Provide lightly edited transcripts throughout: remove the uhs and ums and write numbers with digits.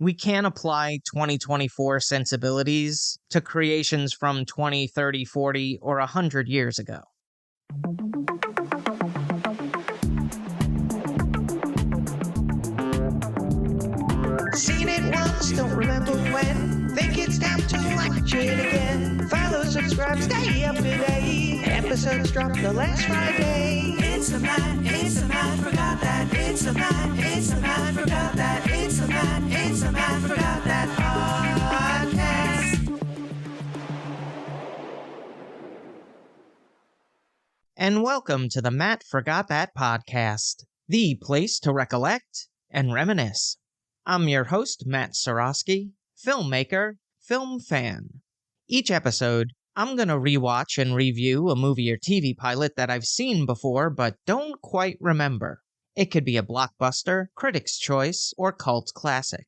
We can't apply 2024 sensibilities to creations from 20, 30, 40, or 100 years ago. Seen it once, don't remember when. Think it's time to watch it again. Follow, subscribe, stay up to date. Episodes drop the last Friday. It's a Matt, forgot that. It's a Matt, forgot that. It's a Matt, forgot that podcast. And welcome to the Matt Forgot That podcast, the place to recollect and reminisce. I'm your host, Matt Seroski, filmmaker, film fan. Each episode, I'm going to rewatch and review a movie or TV pilot that I've seen before but don't quite remember. It could be a blockbuster, critic's choice, or cult classic.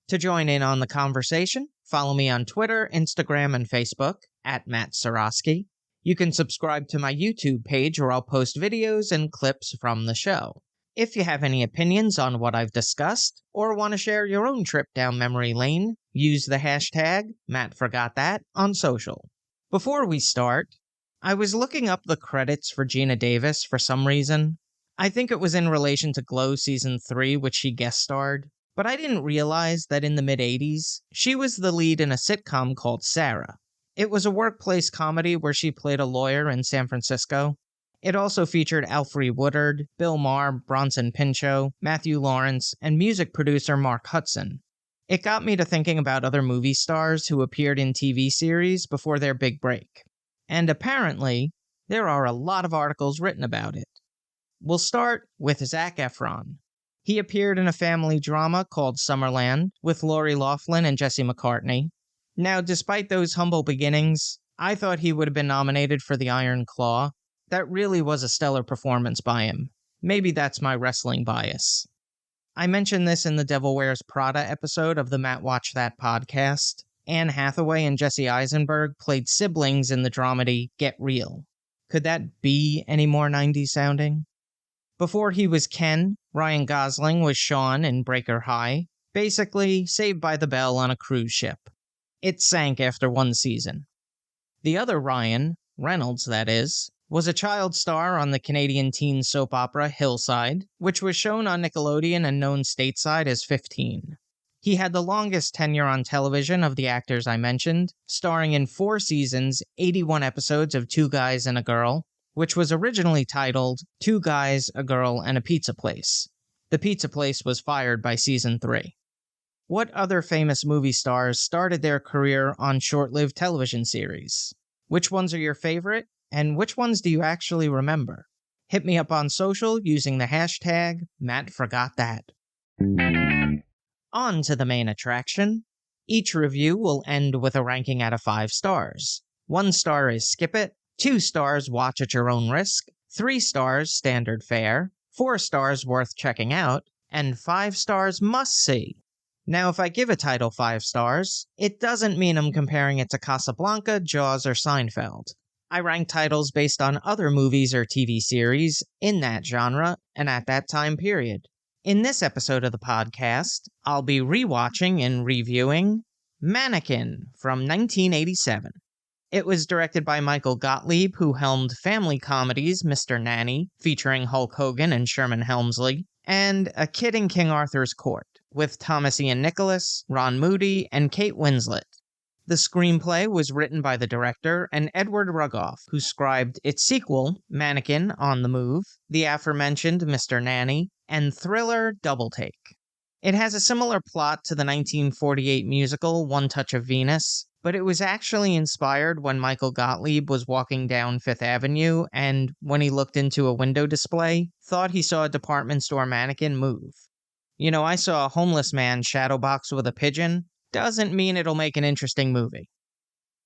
To join in on the conversation, follow me on Twitter, Instagram, and Facebook, at Matt Seroski. You can subscribe to my YouTube page where I'll post videos and clips from the show. If you have any opinions on what I've discussed, or want to share your own trip down memory lane, use the hashtag MattForgotThat on social. Before we start, I was looking up the credits for Gina Davis for some reason. I think it was in relation to Glow Season 3, which she guest starred, but I didn't realize that in the mid-80s, she was the lead in a sitcom called Sarah. It was a workplace comedy where she played a lawyer in San Francisco. It also featured Alfre Woodard, Bill Maher, Bronson Pinchot, Matthew Lawrence, and music producer Mark Hudson. It got me to thinking about other movie stars who appeared in TV series before their big break. And apparently, there are a lot of articles written about it. We'll start with Zac Efron. He appeared in a family drama called Summerland with Lori Loughlin and Jesse McCartney. Now, despite those humble beginnings, I thought he would have been nominated for the Iron Claw. That really was a stellar performance by him. Maybe that's my wrestling bias. I mentioned this in the Devil Wears Prada episode of the Matt Watch That podcast. Anne Hathaway and Jesse Eisenberg played siblings in the dramedy Get Real. Could that be any more 90s sounding? Before he was Ken, Ryan Gosling was Sean in Breaker High, basically Saved by the Bell on a cruise ship. It sank after one season. The other Ryan, Reynolds that is, was a child star on the Canadian teen soap opera Hillside, which was shown on Nickelodeon and known stateside as 15. He had the longest tenure on television of the actors I mentioned, starring in 4 seasons, 81 episodes of Two Guys and a Girl, which was originally titled Two Guys, a Girl, and a Pizza Place. The Pizza Place was fired by season 3. What other famous movie stars started their career on short-lived television series? Which ones are your favorite? And which ones do you actually remember? Hit me up on social using the hashtag MattForgotThat. On to the main attraction. Each review will end with a ranking out of 5 stars. 1 star is skip it, 2 stars watch at your own risk, 3 stars standard fare, 4 stars worth checking out, and 5 stars must see. Now, if I give a title 5 stars, it doesn't mean I'm comparing it to Casablanca, Jaws, or Seinfeld. I rank titles based on other movies or TV series in that genre and at that time period. In this episode of the podcast, I'll be rewatching and reviewing Mannequin from 1987. It was directed by Michael Gottlieb, who helmed family comedies Mr. Nanny, featuring Hulk Hogan and Sherman Hemsley, and A Kid in King Arthur's Court, with Thomas Ian Nicholas, Ron Moody, and Kate Winslet. The screenplay was written by the director and Edward Rugoff, who scribed its sequel, Mannequin on the Move, the aforementioned Mr. Nanny, and thriller Double Take. It has a similar plot to the 1948 musical One Touch of Venus, but it was actually inspired when Michael Gottlieb was walking down Fifth Avenue and, when he looked into a window display, thought he saw a department store mannequin move. You know, I saw a homeless man shadowbox with a pigeon. Doesn't mean it'll make an interesting movie.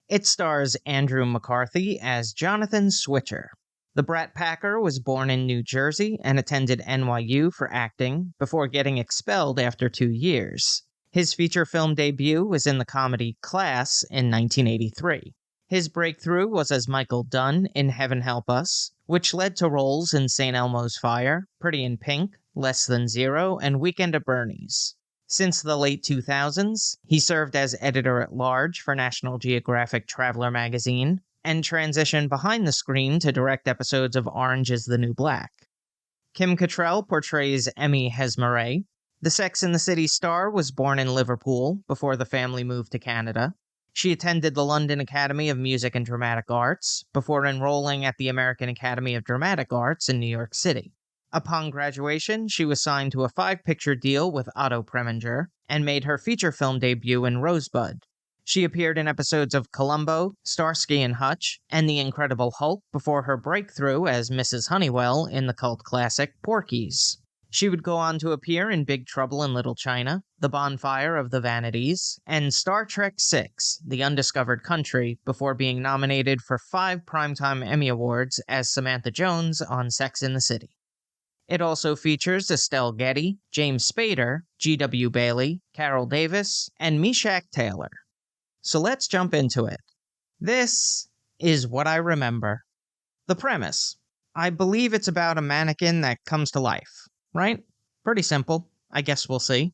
It stars Andrew McCarthy as Jonathan Switcher. The Brat Packer was born in New Jersey and attended NYU for acting before getting expelled after 2 years. His feature film debut was in the comedy Class in 1983. His breakthrough was as Michael Dunn in Heaven Help Us, which led to roles in St. Elmo's Fire, Pretty in Pink, Less Than Zero, and Weekend at Bernie's. Since the late 2000s, he served as editor-at-large for National Geographic Traveler magazine, and transitioned behind the screen to direct episodes of Orange is the New Black. Kim Cattrall portrays Emmy Hesmeret. The Sex and the City star was born in Liverpool before the family moved to Canada. She attended the London Academy of Music and Dramatic Arts before enrolling at the American Academy of Dramatic Arts in New York City. Upon graduation, she was signed to a 5-picture deal with Otto Preminger and made her feature film debut in Rosebud. She appeared in episodes of Columbo, Starsky and Hutch, and The Incredible Hulk before her breakthrough as Mrs. Honeywell in the cult classic Porky's. She would go on to appear in Big Trouble in Little China, The Bonfire of the Vanities, and Star Trek VI, The Undiscovered Country, before being nominated for 5 Primetime Emmy Awards as Samantha Jones on Sex and the City. It also features Estelle Getty, James Spader, G.W. Bailey, Carol Davis, and Meshach Taylor. So let's jump into it. This is what I remember. The premise. I believe it's about a mannequin that comes to life, right? Pretty simple. I guess we'll see.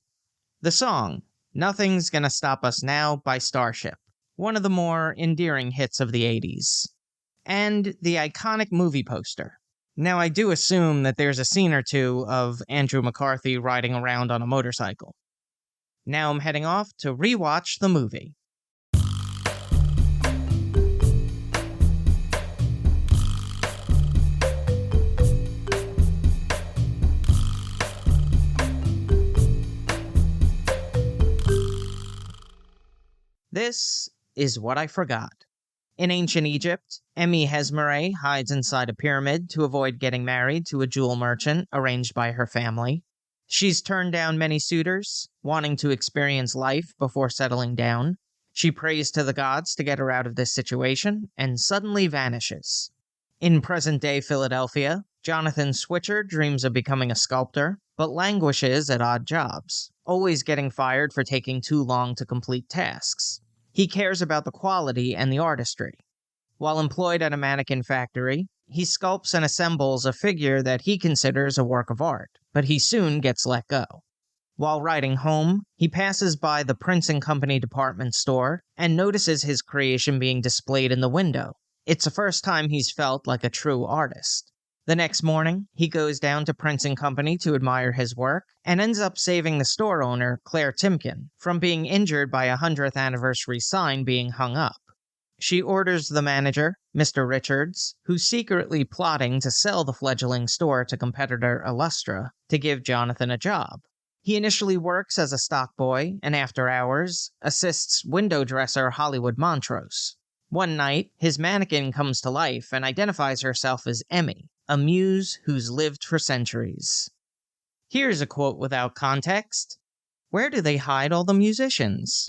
The song, Nothing's Gonna Stop Us Now by Starship, one of the more endearing hits of the 80s. And the iconic movie poster. Now, I do assume that there's a scene or two of Andrew McCarthy riding around on a motorcycle. Now I'm heading off to rewatch the movie. This is what I forgot. In ancient Egypt, Emmy Hesmeret hides inside a pyramid to avoid getting married to a jewel merchant arranged by her family. She's turned down many suitors, wanting to experience life before settling down. She prays to the gods to get her out of this situation, and suddenly vanishes. In present-day Philadelphia, Jonathan Switcher dreams of becoming a sculptor, but languishes at odd jobs, always getting fired for taking too long to complete tasks. He cares about the quality and the artistry. While employed at a mannequin factory, he sculpts and assembles a figure that he considers a work of art, but he soon gets let go. While riding home, he passes by the Prince & Company department store and notices his creation being displayed in the window. It's the first time he's felt like a true artist. The next morning, he goes down to Prince & Company to admire his work, and ends up saving the store owner, Claire Timken, from being injured by a 100th anniversary sign being hung up. She orders the manager, Mr. Richards, who's secretly plotting to sell the fledgling store to competitor Illustra, to give Jonathan a job. He initially works as a stock boy, and after hours, assists window dresser Hollywood Montrose. One night, his mannequin comes to life and identifies herself as Emmy, a muse who's lived for centuries. Here's a quote without context. Where do they hide all the musicians?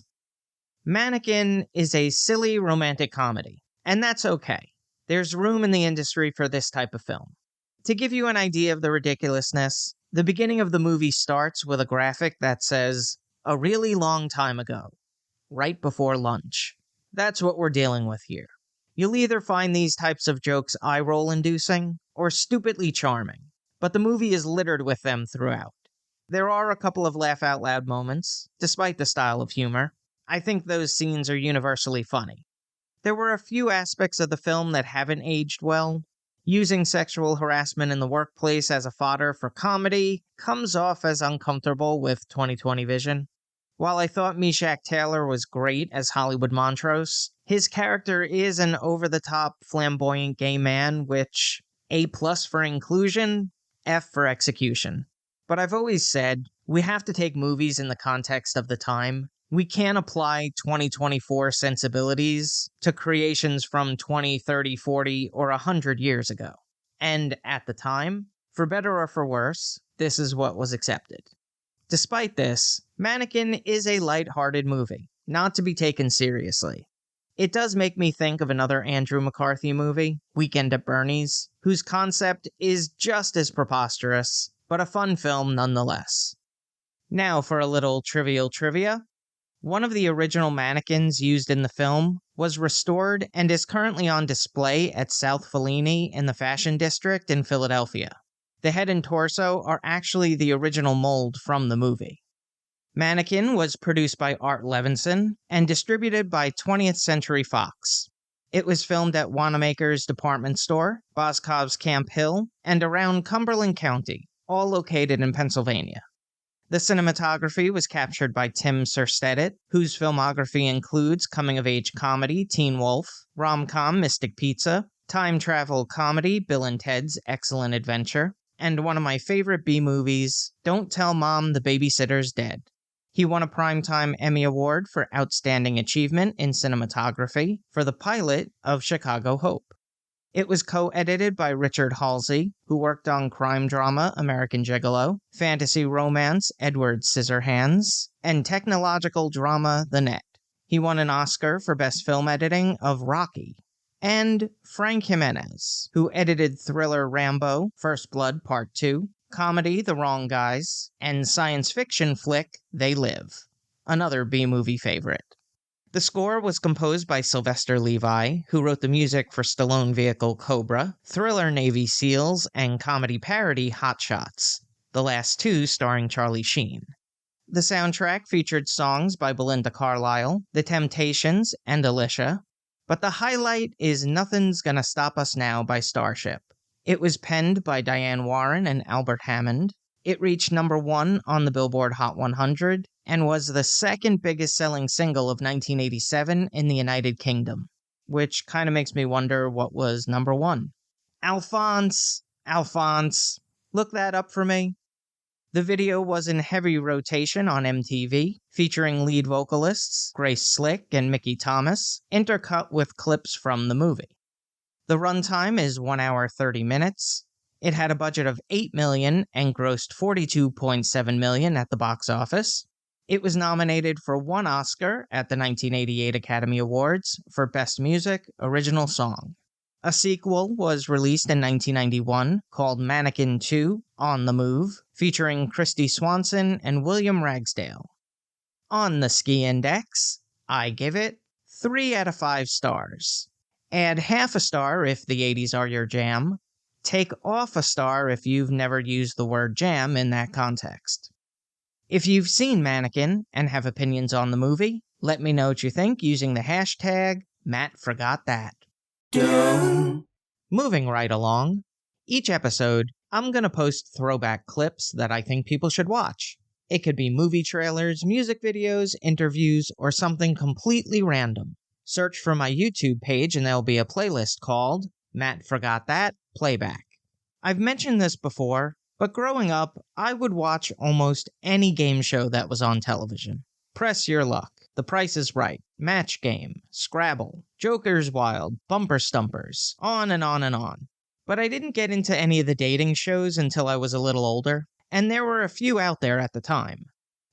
Mannequin is a silly romantic comedy, and that's okay. There's room in the industry for this type of film. To give you an idea of the ridiculousness, the beginning of the movie starts with a graphic that says, "A really long time ago," right before lunch. That's what we're dealing with here. You'll either find these types of jokes eye-roll inducing, or stupidly charming, but the movie is littered with them throughout. There are a couple of laugh-out-loud moments, despite the style of humor. I think those scenes are universally funny. There were a few aspects of the film that haven't aged well. Using sexual harassment in the workplace as a fodder for comedy comes off as uncomfortable with 2020 vision. While I thought Meshach Taylor was great as Hollywood Montrose, his character is an over-the-top, flamboyant gay man, which, A+ for inclusion, F for execution. But I've always said, we have to take movies in the context of the time. We can't apply 2024 sensibilities to creations from 20, 30, 40, or 100 years ago. And at the time, for better or for worse, this is what was accepted. Despite this, Mannequin is a light-hearted movie, not to be taken seriously. It does make me think of another Andrew McCarthy movie, Weekend at Bernie's, whose concept is just as preposterous, but a fun film nonetheless. Now for a little trivial trivia. One of the original mannequins used in the film was restored and is currently on display at South Fellini in the Fashion District in Philadelphia. The head and torso are actually the original mold from the movie. Mannequin was produced by Art Levinson and distributed by 20th Century Fox. It was filmed at Wanamaker's department store, Boscov's Camp Hill, and around Cumberland County, all located in Pennsylvania. The cinematography was captured by Tim Serstedt, whose filmography includes coming-of-age comedy Teen Wolf, rom-com Mystic Pizza, time travel comedy Bill and Ted's Excellent Adventure, and one of my favorite B-movies, Don't Tell Mom the Babysitter's Dead. He won a Primetime Emmy Award for Outstanding Achievement in Cinematography for the pilot of Chicago Hope. It was co-edited by Richard Halsey, who worked on crime drama American Gigolo, fantasy romance Edward Scissorhands, and technological drama The Net. He won an Oscar for Best Film Editing of Rocky. And Frank Jimenez, who edited thriller Rambo, First Blood Part 2, comedy The Wrong Guys, and science fiction flick They Live, another B-movie favorite. The score was composed by Sylvester Levi, who wrote the music for Stallone vehicle Cobra, thriller Navy SEALs, and comedy parody Hot Shots, the last two starring Charlie Sheen. The soundtrack featured songs by Belinda Carlisle, The Temptations, and Alicia, but the highlight is Nothing's Gonna Stop Us Now by Starship. It was penned by Diane Warren and Albert Hammond. It reached number 1 on the Billboard Hot 100 and was the second biggest selling single of 1987 in the United Kingdom, which kind of makes me wonder what was number 1. Alphonse, look that up for me. The video was in heavy rotation on MTV, featuring lead vocalists Grace Slick and Mickey Thomas, intercut with clips from the movie. The runtime is 1 hour 30 minutes. It had a budget of $8 million and grossed $42.7 million at the box office. It was nominated for 1 Oscar at the 1988 Academy Awards for Best Music Original Song. A sequel was released in 1991 called Mannequin 2 On the Move, featuring Christy Swanson and William Ragsdale. On the Ski Index, I give it 3 out of 5 stars. Add half a star if the 80s are your jam. Take off a star if you've never used the word jam in that context. If you've seen Mannequin and have opinions on the movie, let me know what you think using the hashtag #MattForgotThat. Moving right along, each episode, I'm going to post throwback clips that I think people should watch. It could be movie trailers, music videos, interviews, or something completely random. Search for my YouTube page and there'll be a playlist called Matt Forgot That Playback. I've mentioned this before, but growing up, I would watch almost any game show that was on television. Press Your Luck, The Price is Right, Match Game, Scrabble, Joker's Wild, Bumper Stumpers, on and on and on. But I didn't get into any of the dating shows until I was a little older, and there were a few out there at the time.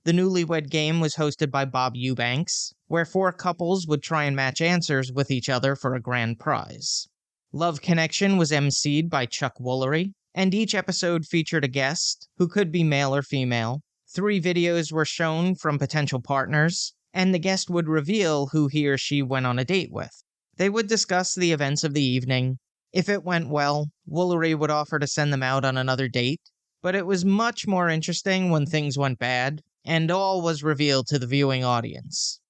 The Newlywed Game was hosted by Bob Eubanks, where 4 couples would try and match answers with each other for a grand prize. Love Connection was emceed by Chuck Woolery, and each episode featured a guest, who could be male or female. 3 videos were shown from potential partners, and the guest would reveal who he or she went on a date with. They would discuss the events of the evening. If it went well, Woolery would offer to send them out on another date, but it was much more interesting when things went bad, and all was revealed to the viewing audience.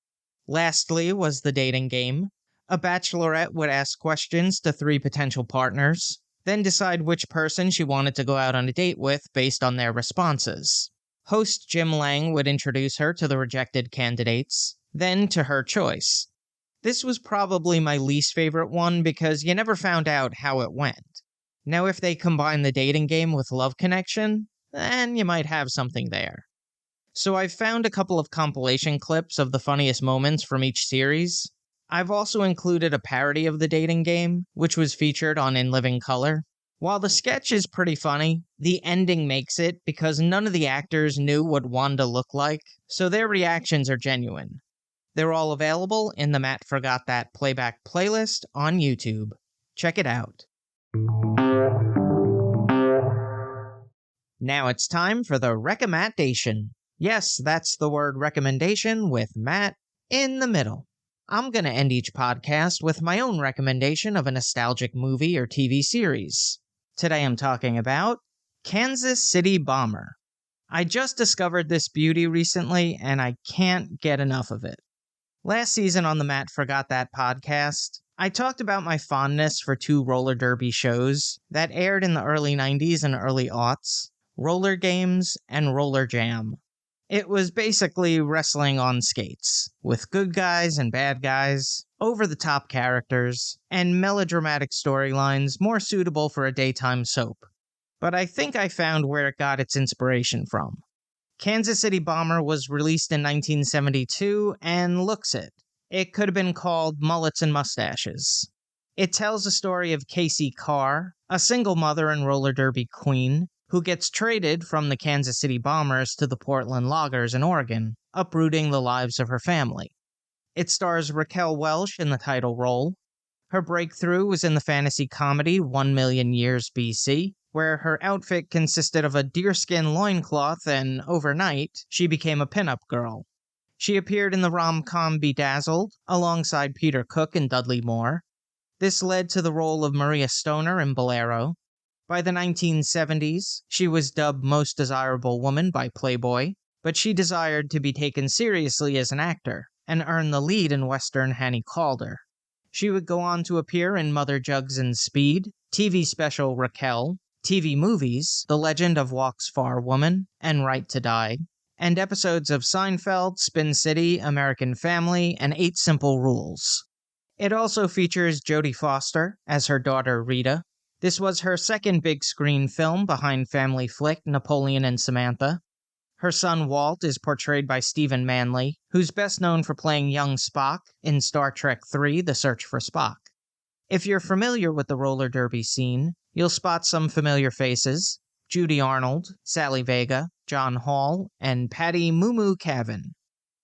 Lastly was the dating game. A bachelorette would ask questions to 3 potential partners, then decide which person she wanted to go out on a date with based on their responses. Host Jim Lang would introduce her to the rejected candidates, then to her choice. This was probably my least favorite one because you never found out how it went. Now if they combine the dating game with Love Connection, then you might have something there. So I've found a couple of compilation clips of the funniest moments from each series. I've also included a parody of the dating game, which was featured on In Living Color. While the sketch is pretty funny, the ending makes it because none of the actors knew what Wanda looked like, so their reactions are genuine. They're all available in the Matt Forgot That Playback playlist on YouTube. Check it out. Now it's time for the recommendation. Yes, that's the word recommendation with Matt in the middle. I'm going to end each podcast with my own recommendation of a nostalgic movie or TV series. Today I'm talking about Kansas City Bomber. I just discovered this beauty recently, and I can't get enough of it. Last season on the Matt Forgot That podcast, I talked about my fondness for two roller derby shows that aired in the early 90s and early aughts, Roller Games and Roller Jam. It was basically wrestling on skates, with good guys and bad guys, over-the-top characters, and melodramatic storylines more suitable for a daytime soap. But I think I found where it got its inspiration from. Kansas City Bomber was released in 1972, and looks it. It could have been called Mullets and Mustaches. It tells the story of Casey Carr, a single mother and roller derby queen, who gets traded from the Kansas City Bombers to the Portland Loggers in Oregon, uprooting the lives of her family. It stars Raquel Welch in the title role. Her breakthrough was in the fantasy comedy 1 Million Years BC, where her outfit consisted of a deerskin loincloth and, overnight, she became a pinup girl. She appeared in the rom-com Bedazzled, alongside Peter Cook and Dudley Moore. This led to the role of Maria Stoner in Bolero. By the 1970s, she was dubbed Most Desirable Woman by Playboy, but she desired to be taken seriously as an actor, and earned the lead in Western Hanny Calder. She would go on to appear in Mother Jugs and Speed, TV special Raquel, TV movies The Legend of Walks Far Woman, and Right to Die, and episodes of Seinfeld, Spin City, American Family, and 8 Simple Rules. It also features Jodie Foster as her daughter Rita. This was her second big screen film behind family flick Napoleon and Samantha. Her son Walt is portrayed by Stephen Manley, who's best known for playing young Spock in Star Trek III: The Search for Spock. If you're familiar with the roller derby scene, you'll spot some familiar faces: Judy Arnold, Sally Vega, John Hall, and Patty Moo Moo Cavan.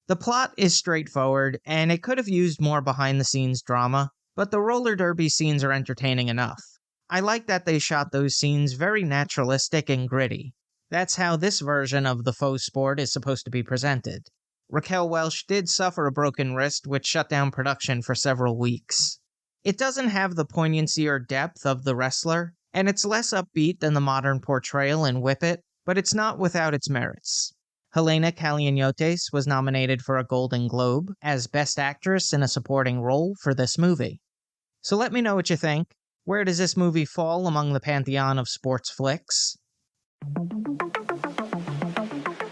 The plot is straightforward, and it could have used more behind-the-scenes drama, but the roller derby scenes are entertaining enough. I like that they shot those scenes very naturalistic and gritty. That's how this version of the faux sport is supposed to be presented. Raquel Welch did suffer a broken wrist, which shut down production for several weeks. It doesn't have the poignancy or depth of The Wrestler, and it's less upbeat than the modern portrayal in Whip It, but it's not without its merits. Helena Kalyaniotes was nominated for a Golden Globe as Best Actress in a Supporting Role for this movie. So let me know what you think. Where does this movie fall among the pantheon of sports flicks?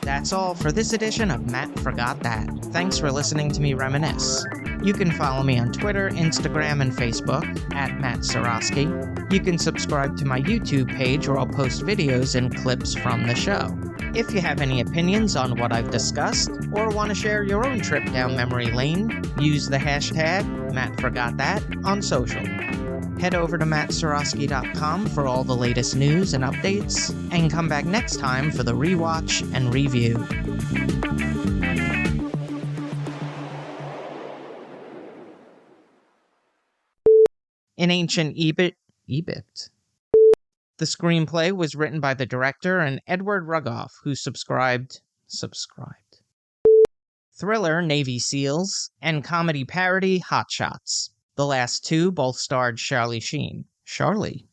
That's all for this edition of Matt Forgot That. Thanks for listening to me reminisce. You can follow me on Twitter, Instagram, and Facebook at Matt Seroski. You can subscribe to my YouTube page where I'll post videos and clips from the show. If you have any opinions on what I've discussed, or want to share your own trip down memory lane, use the hashtag MattForgotThat on social. Head over to mattseroski.com for all the latest news and updates, and come back next time for the rewatch and review. In ancient Egypt. The screenplay was written by the director and Edward Rugoff, who subscribed. Thriller Navy SEALs, and comedy parody Hot Shots. The last two both starred Charlie Sheen. Charlie.